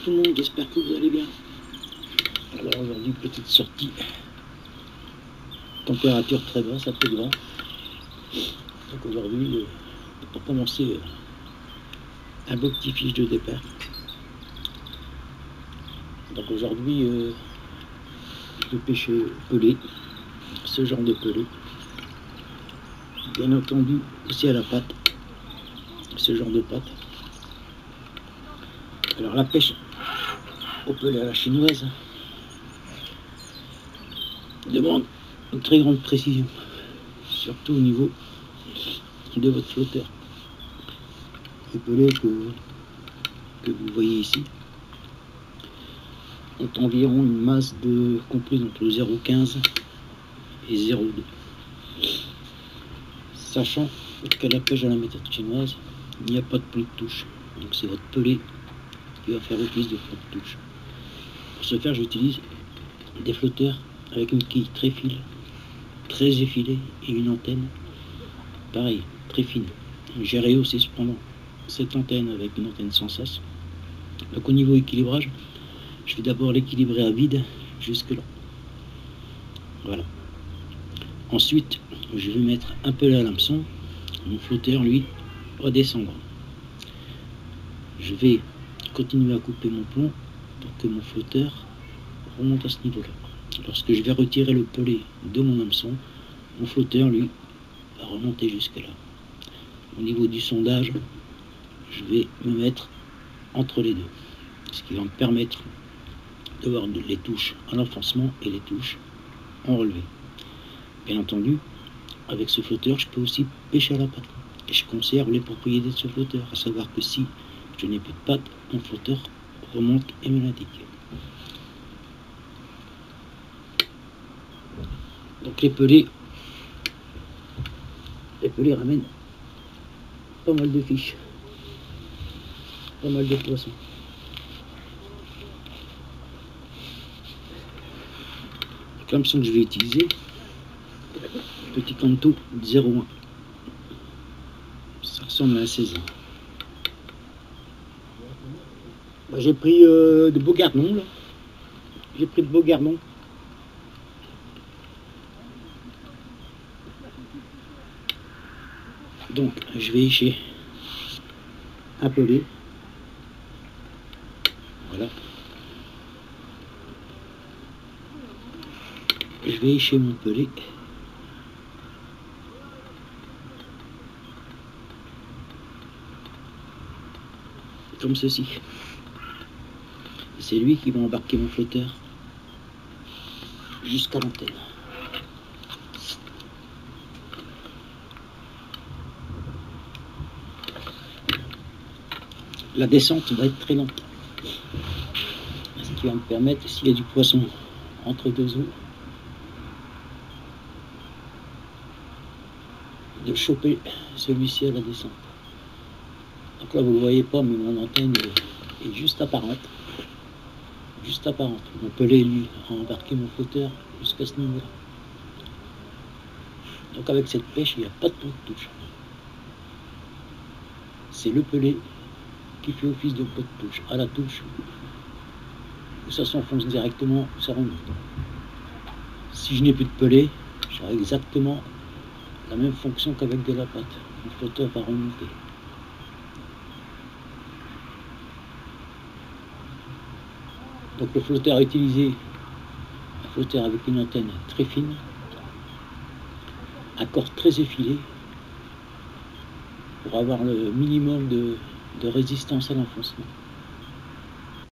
tout le monde, j'espère que vous allez bien. Alors aujourd'hui, petite sortie. Température très basse, un peu de vent. Donc aujourd'hui, pour commencer, un beau petit fiche de départ. Donc aujourd'hui, je vais pêcher pelé, ce genre de pelé. Bien entendu, aussi à la patte, ce genre de patte. Alors la pêche au pelé à la chinoise demande une très grande précision, surtout au niveau de votre flotteur. Les pelés que vous voyez ici ont environ une masse de comprise entre 0,15 et 0,2. Sachant qu'à la pêche à la méthode chinoise, il n'y a pas de pli de touche. Donc c'est votre pelé qui va faire office de pli de touche. Pour ce faire, j'utilise des flotteurs avec une quille très fine, très effilée et une antenne pareil, très fine. J'ai rehaussé cependant cette antenne avec une antenne sans sas. Donc au niveau équilibrage, je vais d'abord l'équilibrer à vide jusque là. Voilà. Ensuite, je vais mettre un peu à l'hameçon. Mon flotteur, lui, va descendre. Je vais continuer à couper mon plomb pour que mon flotteur remonte à ce niveau-là. Lorsque je vais retirer le pelé de mon hameçon, mon flotteur, lui, va remonter jusque là. Au niveau du sondage, je vais me mettre entre les deux, ce qui va me permettre de voir les touches en enfoncement et les touches en relevé. Bien entendu, avec ce flotteur, je peux aussi pêcher à la patte. Et je conserve les propriétés de ce flotteur, à savoir que si je n'ai plus de patte, mon flotteur remonte et me l'indique. Donc les pelés ramènent pas mal de fiches, pas mal de poissons. L'hameçon que je vais utiliser, petit canto 0,1. Ça ressemble à un 16. J'ai pris de beaux gardons là. J'ai pris de beaux gardons. Donc je vais écher un pelé. Voilà. Je vais écher mon pelé. Comme ceci. C'est lui qui va embarquer mon flotteur jusqu'à l'antenne. La descente va être très lente. Ce qui va me permettre, s'il y a du poisson entre deux eaux, de choper celui-ci à la descente. Donc là vous ne le voyez pas, mais mon antenne est juste apparente. Juste apparente. Mon pelé, lui, a embarqué mon flotteur jusqu'à ce niveau-là. Donc avec cette pêche, il n'y a pas de point de touche. C'est le pelé qui fait office de pot de touche. À la touche, où ça s'enfonce directement, ça remonte. Si je n'ai plus de pelé, j'aurai exactement la même fonction qu'avec de la pâte. Mon flotteur va remonter. Donc le flotteur à utiliser, un flotteur avec une antenne très fine, un corps très effilé, pour avoir le minimum de résistance à l'enfoncement.